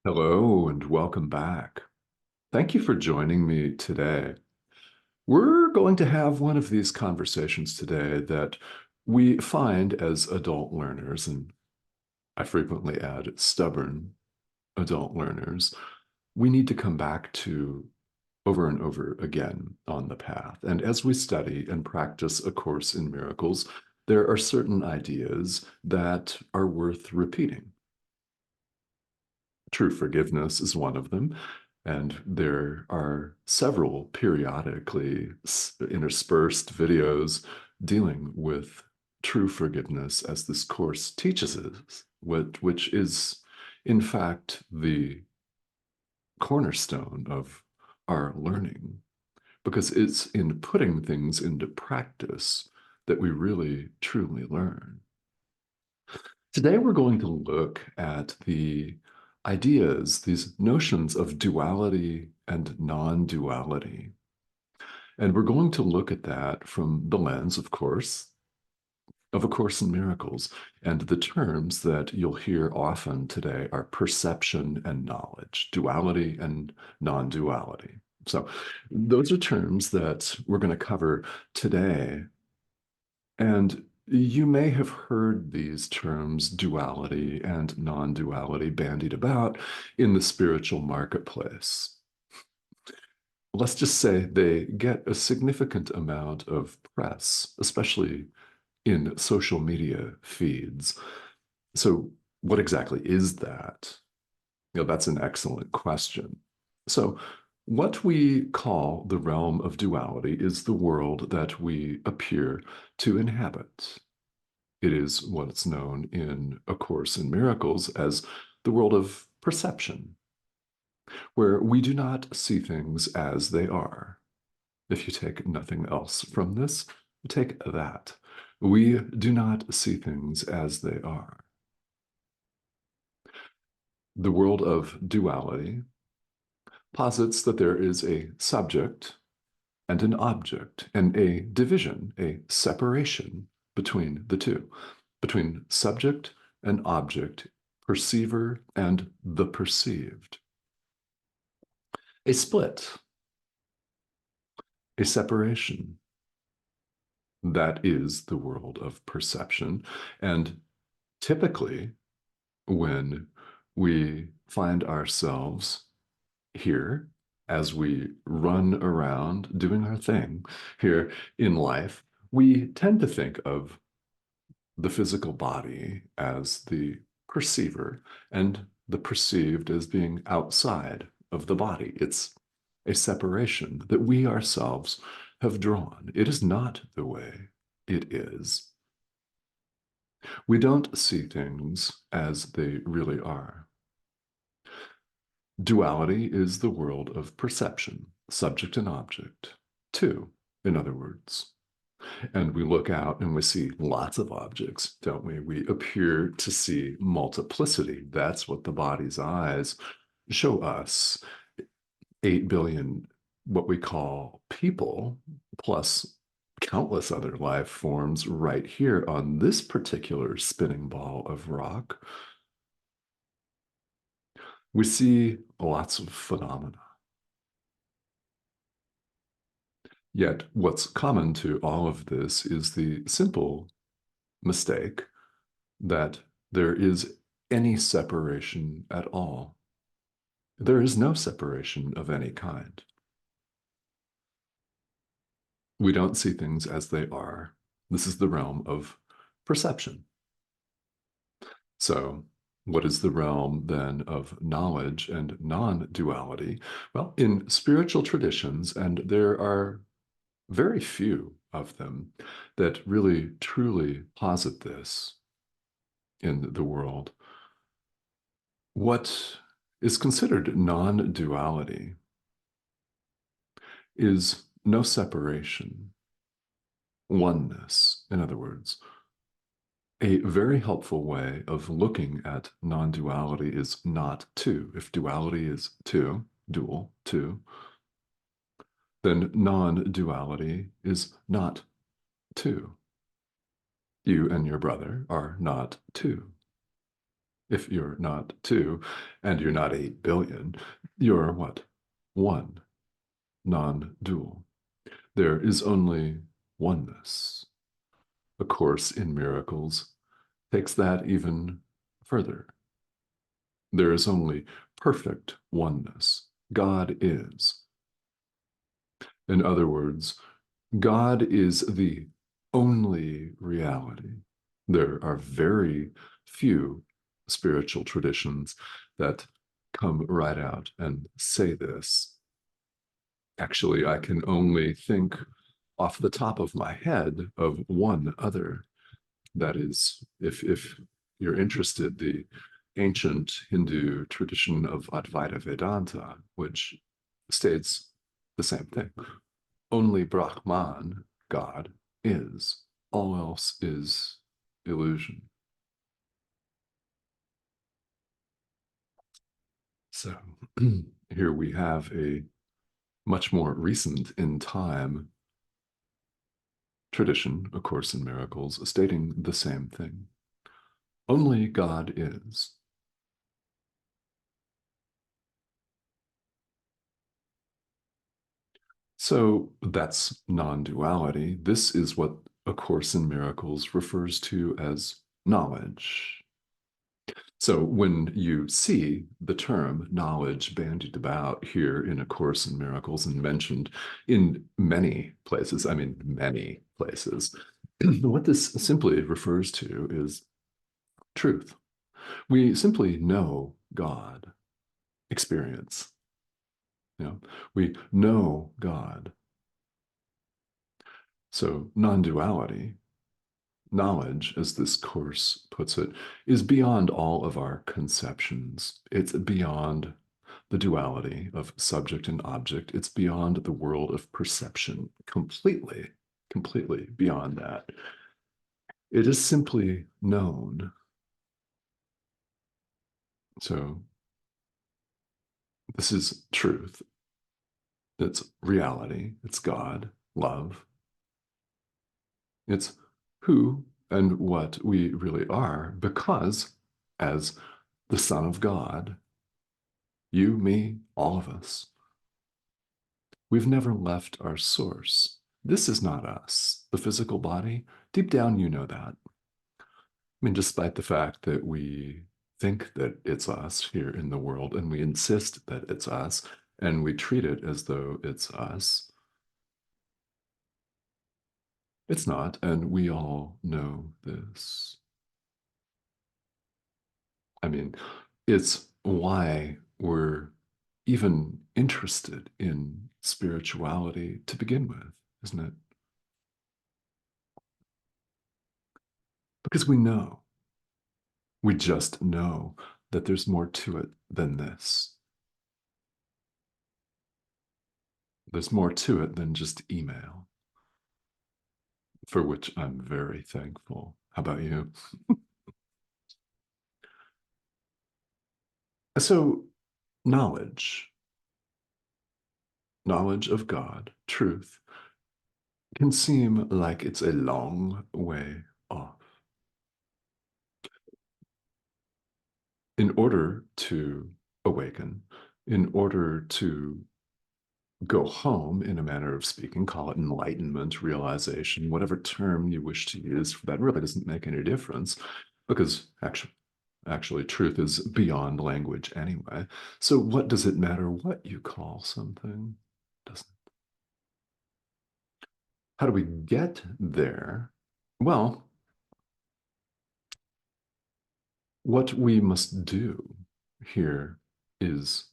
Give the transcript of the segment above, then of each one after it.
Hello and welcome back. Thank you for joining me today. We're going to have one of these conversations today that we find as adult learners, and I frequently add stubborn adult learners, we need to come back to over and over again on the path. And as we study and practice A Course in Miracles, there are certain ideas that are worth repeating. True forgiveness is one of them. And there are several periodically interspersed videos dealing with true forgiveness as this course teaches us, which is, in fact, the cornerstone of our learning, because it's in putting things into practice that we really, truly learn. Today, we're going to look at the ideas, these notions of duality and non-duality. And we're going to look at that from the lens, of course, of A Course in Miracles. And the terms that you'll hear often today are perception and knowledge, duality and non-duality. So those are terms that we're going to cover today. And you may have heard these terms, duality and non-duality, bandied about in the spiritual marketplace. Let's just say they get a significant amount of press, especially in social media feeds. So, what exactly is that? That's an excellent question. So, what we call the realm of duality is the world that we appear to inhabit. It is what's known in A Course in Miracles as the world of perception, where we do not see things as they are. If you take nothing else from this, take that. We do not see things as they are. The world of duality posits that there is a subject and an object, and a division, a separation between the two, between subject and object, perceiver and the perceived. A split, a separation. That is the world of perception. And typically, when we find ourselves here as we run around doing our thing here in life, we tend to think of the physical body as the perceiver and the perceived as being outside of the body. It's a separation that we ourselves have drawn. It is not the way it is. We don't see things as they really are. Duality is the world of perception, subject and object. Two, in other words. And we look out and we see lots of objects, don't we? We appear to see multiplicity. That's what the body's eyes show us. 8 billion, what we call people, plus countless other life forms right here on this particular spinning ball of rock. We see lots of phenomena. Yet, what's common to all of this is the simple mistake that there is any separation at all. There is no separation of any kind. We don't see things as they are. This is the realm of perception. So, what is the realm then of knowledge and non-duality? Well, in spiritual traditions, and there are very few of them that really truly posit this in the world, what is considered non-duality is no separation, oneness, in other words. A very helpful way of looking at non-duality is not two. If duality is two, dual, two, then non-duality is not two. You and your brother are not two. If you're not two and you're not 8 billion, you're what? One, non-dual. There is only oneness. A Course in Miracles takes that even further. There is only perfect oneness. God is. In other words, God is the only reality. There are very few spiritual traditions that come right out and say this. Actually, I can only think off the top of my head of one other. That is, if you're interested, the ancient Hindu tradition of Advaita Vedanta, which states the same thing. Only Brahman, God, is. All else is illusion. So here we have a much more recent in time tradition, A Course in Miracles, stating the same thing. Only God is. So that's non-duality. This is what A Course in Miracles refers to as knowledge. So when you see the term knowledge bandied about here in A Course in Miracles and mentioned in many places, I mean, many places, what this simply refers to is truth. We simply know God, experience. You know, we know God. So non-duality, knowledge, as this course puts it, is beyond all of our conceptions. It's beyond the duality of subject and object. It's beyond the world of perception, completely, completely beyond that. It is simply known. So this is truth. It's reality. It's God, love. It's who and what we really are because, as the Son of God, you, me, all of us, we've never left our source. This is not us, the physical body. Deep down, you know that. I mean, despite the fact that we think that it's us here in the world and we insist that it's us and we treat it as though it's us, it's not. And we all know this. I mean, it's why we're even interested in spirituality to begin with, isn't it? Because we know, we just know that there's more to it than this. There's more to it than just email, for which I'm very thankful. How about you? So, knowledge, knowledge of God, truth, can seem like it's a long way off. In order to awaken, in order to go home, in a manner of speaking, call it enlightenment, realization, whatever term you wish to use for that really doesn't make any difference because actually truth is beyond language anyway. So what does it matter what you call something? Doesn't it? How do we get there? Well, what we must do here is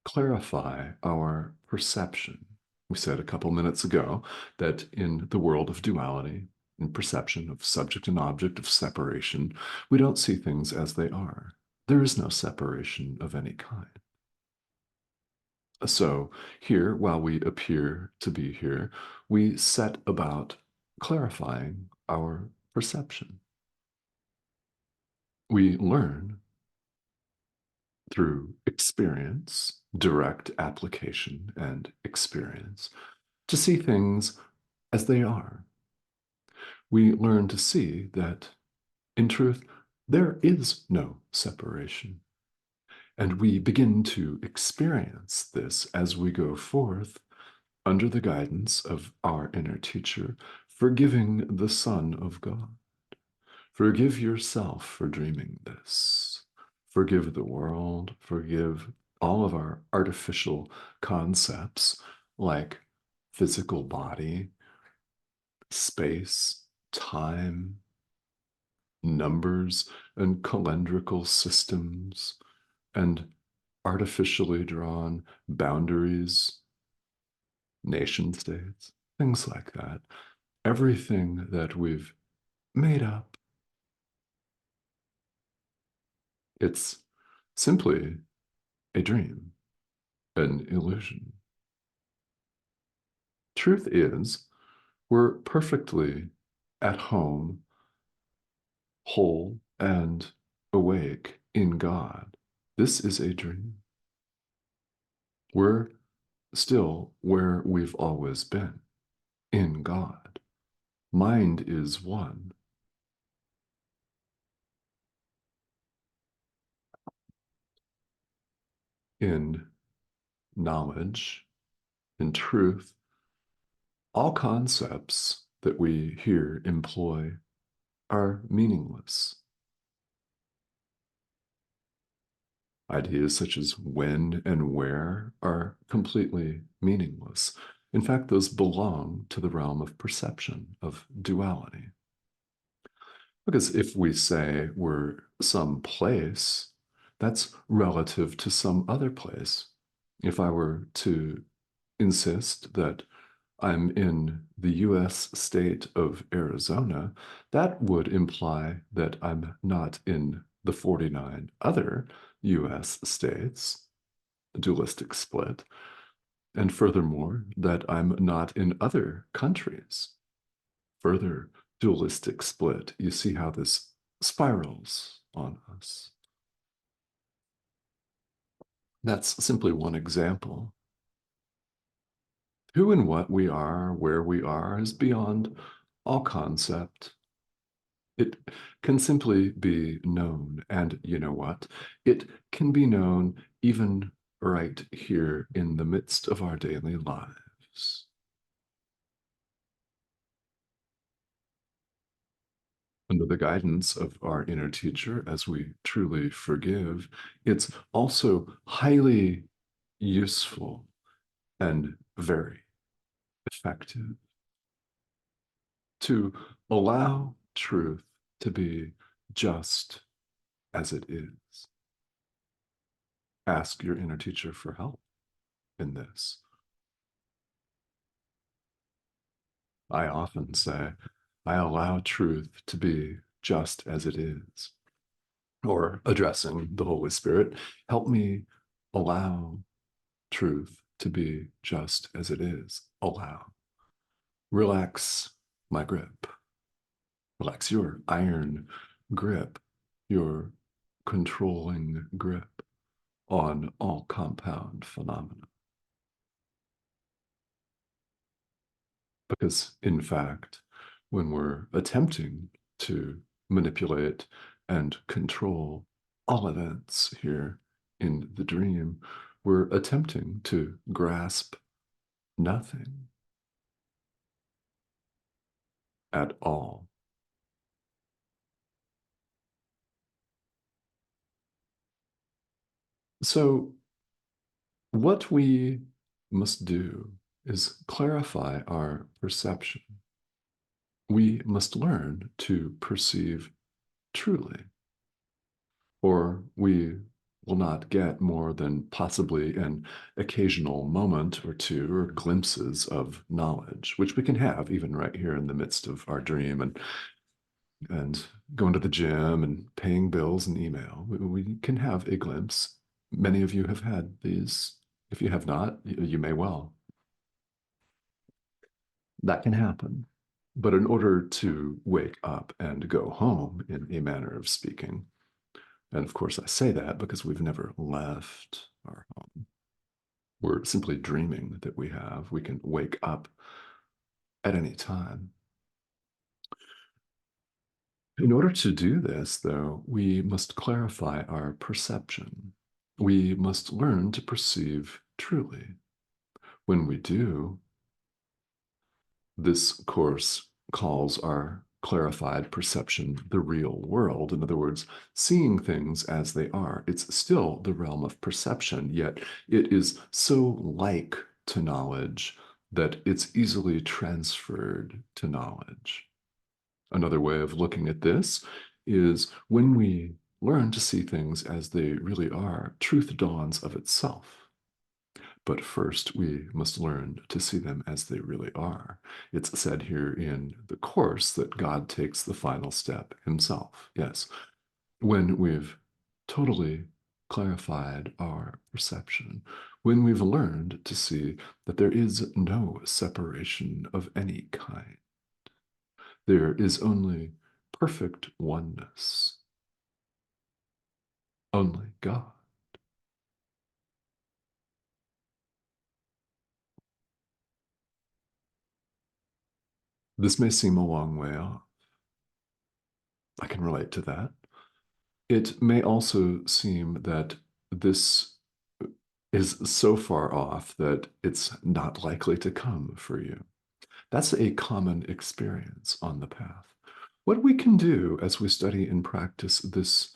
clarify our perception. We said a couple minutes ago that in the world of duality, in perception of subject and object, of separation, we don't see things as they are. There is no separation of any kind. So here, while we appear to be here, we set about clarifying our perception. We learn through experience, direct application and experience, to see things as they are. We learn to see that, in truth, there is no separation. And we begin to experience this as we go forth under the guidance of our inner teacher, forgiving the Son of God. Forgive yourself for dreaming this. Forgive the world. Forgive all of our artificial concepts like physical body, space, time, numbers, and calendrical systems, and artificially drawn boundaries, nation states, things like that. Everything that we've made up, it's simply a dream, an illusion. Truth is, we're perfectly at home, whole, and awake in God. This is a dream. We're still where we've always been, in God. Mind is one. In knowledge, in truth, all concepts that we here employ are meaningless. Ideas such as when and where are completely meaningless. In fact, those belong to the realm of perception, of duality. Because if we say we're some place, that's relative to some other place. If I were to insist that I'm in the US state of Arizona, that would imply that I'm not in the 49 other US states, a dualistic split, and furthermore, that I'm not in other countries, further dualistic split. You see how this spirals on us. That's simply one example. Who and what we are, where we are, is beyond all concept. It can simply be known. And you know what? It can be known even right here in the midst of our daily lives. Under the guidance of our inner teacher, as we truly forgive, it's also highly useful and very effective to allow truth to be just as it is. Ask your inner teacher for help in this. I often say, I allow truth to be just as it is. Or addressing the Holy Spirit, help me allow truth to be just as it is. Allow. Relax my grip. Relax your iron grip, your controlling grip on all compound phenomena. Because, in fact, when we're attempting to manipulate and control all events here in the dream, we're attempting to grasp nothing at all. So, what we must do is clarify our perception. We must learn to perceive truly, or we will not get more than possibly an occasional moment or two or glimpses of knowledge, which we can have even right here in the midst of our dream and going to the gym and paying bills and email. We can have a glimpse. Many of you have had these. If you have not, you may well. That can happen. But in order to wake up and go home, in a manner of speaking, and of course I say that because we've never left our home. We're simply dreaming that we have. We can wake up at any time. In order to do this, though, we must clarify our perception. We must learn to perceive truly. When we do, this course calls our clarified perception the real world. In other words, seeing things as they are. It's still the realm of perception, yet it is so like to knowledge that it's easily transferred to knowledge. Another way of looking at this is when we learn to see things as they really are, truth dawns of itself. But first, we must learn to see them as they really are. It's said here in the Course that God takes the final step himself. Yes, when we've totally clarified our perception, when we've learned to see that there is no separation of any kind, there is only perfect oneness, only God. This may seem a long way off. I can relate to that. It may also seem that this is so far off that it's not likely to come for you. That's a common experience on the path. What we can do as we study and practice this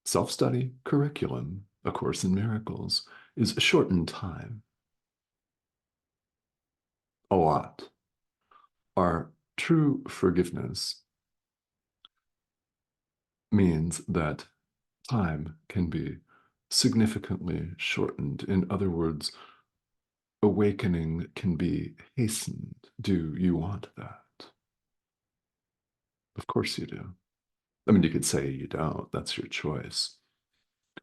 self study curriculum, A Course in Miracles, is shorten time a lot. Our true forgiveness means that time can be significantly shortened. In other words, awakening can be hastened. Do you want that? Of course you do. I mean, you could say you don't, that's your choice.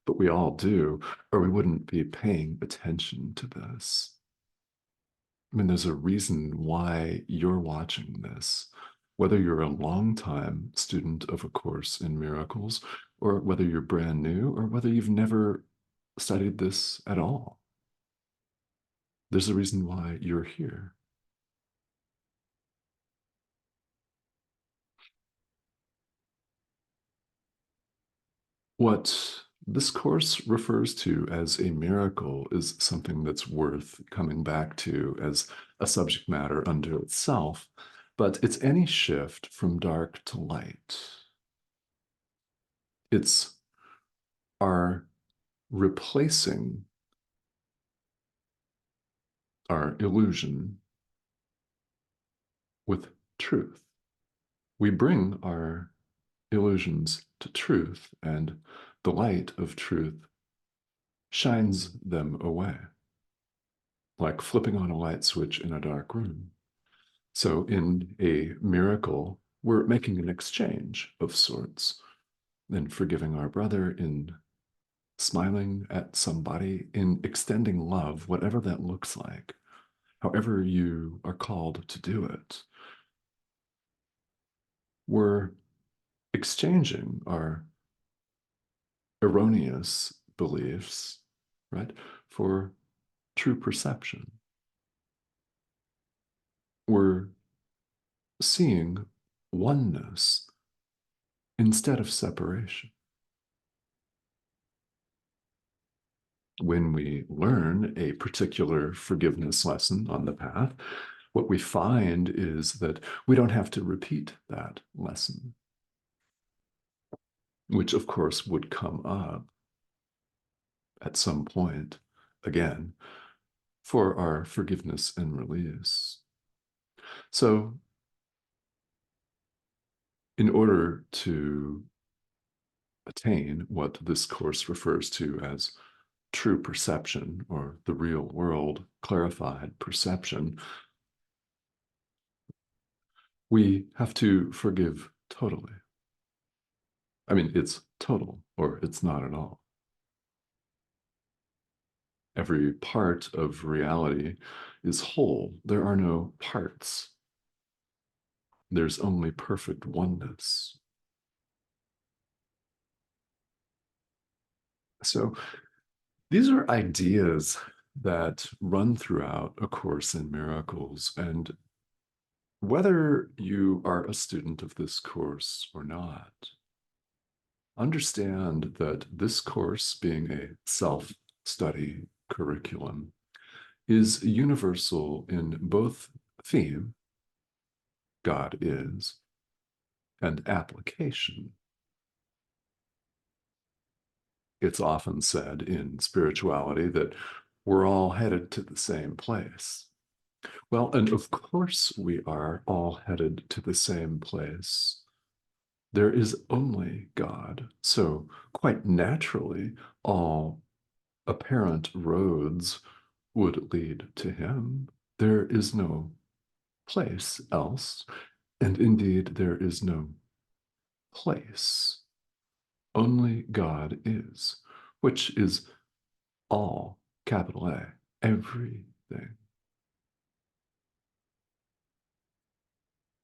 But we all do, or we wouldn't be paying attention to this. I mean, there's a reason why you're watching this. Whether you're a long-time student of A Course in Miracles, or whether you're brand new, or whether you've never studied this at all, there's a reason why you're here. What this course refers to as a miracle is something that's worth coming back to as a subject matter unto itself, but it's any shift from dark to light. It's our replacing our illusion with truth. We bring our illusions to truth, and the light of truth shines them away, like flipping on a light switch in a dark room. So, in a miracle, we're making an exchange of sorts, in forgiving our brother, in smiling at somebody, in extending love, whatever that looks like, however you are called to do it. We're exchanging our erroneous beliefs, right, for true perception. We're seeing oneness instead of separation. When we learn a particular forgiveness lesson on the path, what we find is that we don't have to repeat that lesson, which of course would come up at some point again for our forgiveness and release. So, in order to attain what this course refers to as true perception, or the real world clarified perception, we have to forgive totally. I mean, it's total or it's not at all. Every part of reality is whole. There are no parts. There's only perfect oneness. So these are ideas that run throughout A Course in Miracles, and Whether you are a student of this course or not, understand that this course, being a self-study curriculum, is universal in both theme, God is, and application. It's often said in spirituality that we're all headed to the same place. Well, and of course we are all headed to the same place. There is only God. So, quite naturally, all apparent roads would lead to him. There is no place else. And indeed, there is no place. Only God is, which is all, capital A, everything.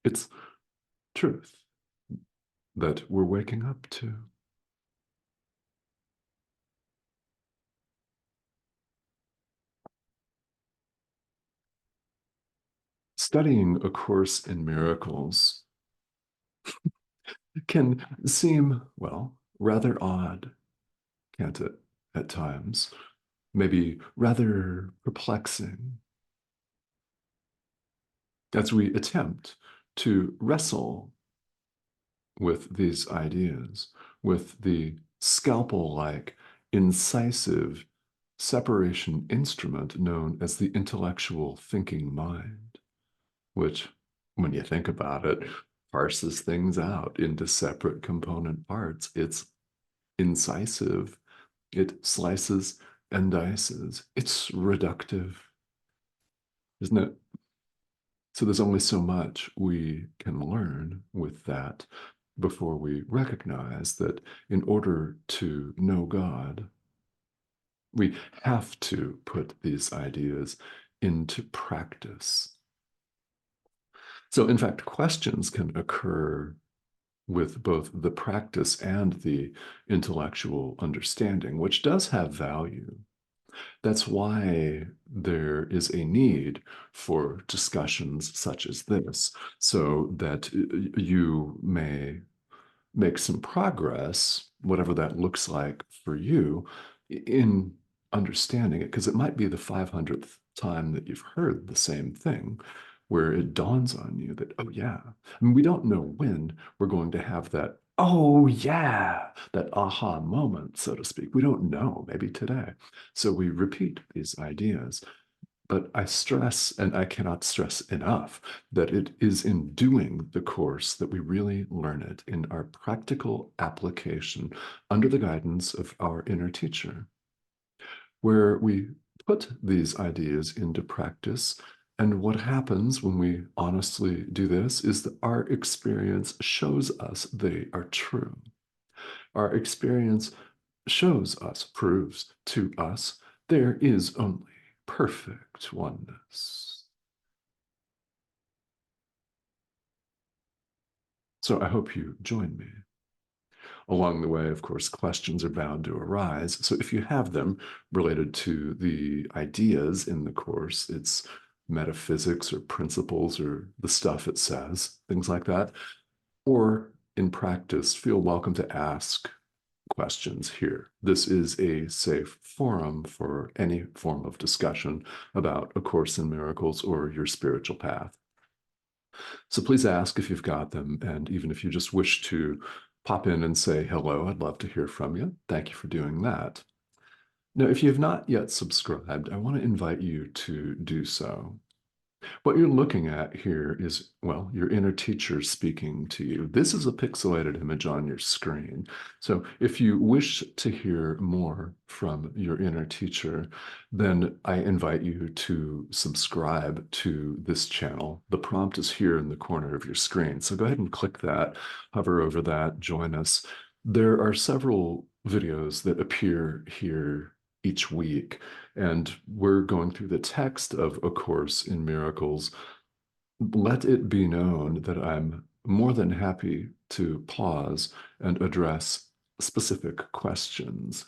It's truth that we're waking up to. Studying A Course in Miracles can seem, well, rather odd, can't it, at times? Maybe rather perplexing as we attempt to wrestle with these ideas, with the scalpel like, incisive separation instrument known as the intellectual thinking mind, which, when you think about it, parses things out into separate component parts. It's incisive, it slices and dices, it's reductive, isn't it? So there's only so much we can learn with that before we recognize that in order to know God, we have to put these ideas into practice. So, in fact, questions can occur with both the practice and the intellectual understanding, which does have value. That's why there is a need for discussions such as this, so that you may make some progress, whatever that looks like for you, in understanding it, because it might be the 500th time that you've heard the same thing where it dawns on you that, oh, yeah. I mean, we don't know when we're going to have that, oh, yeah, that aha moment, so to speak. We don't know, maybe today. So we repeat these ideas. But I stress, and I cannot stress enough, that it is in doing the course that we really learn it in our practical application under the guidance of our inner teacher, where we put these ideas into practice. And what happens when we honestly do this is that our experience shows us they are true. Our experience shows us, proves to us, there is only perfect oneness. So I hope you join me. Along the way, of course, questions are bound to arise. So if you have them related to the ideas in the course, its metaphysics or principles or the stuff it says, things like that, or in practice, feel welcome to ask questions here. This is a safe forum for any form of discussion about A Course in Miracles or your spiritual path. So please ask if you've got them. And even if you just wish to pop in and say hello, I'd love to hear from you. Thank you for doing that. Now, if you have not yet subscribed, I want to invite you to do so. What you're looking at here is, well, your inner teacher speaking to you. This is a pixelated image on your screen. So if you wish to hear more from your inner teacher, then I invite you to subscribe to this channel. The prompt is here in the corner of your screen. So go ahead and click that, hover over that, join us. There are several videos that appear here each week. And we're going through the text of A Course in Miracles. Let it be known that I'm more than happy to pause and address specific questions.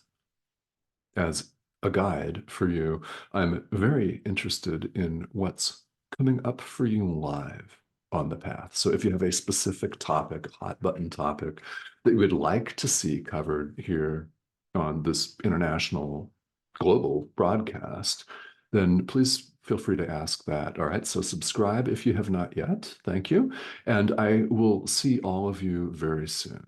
As a guide for you, I'm very interested in what's coming up for you live. on the path. So if you have a specific topic, hot button topic that you would like to see covered here on this international global broadcast, then please feel free to ask that. All right, so subscribe if you have not yet. Thank you. And I will see all of you very soon.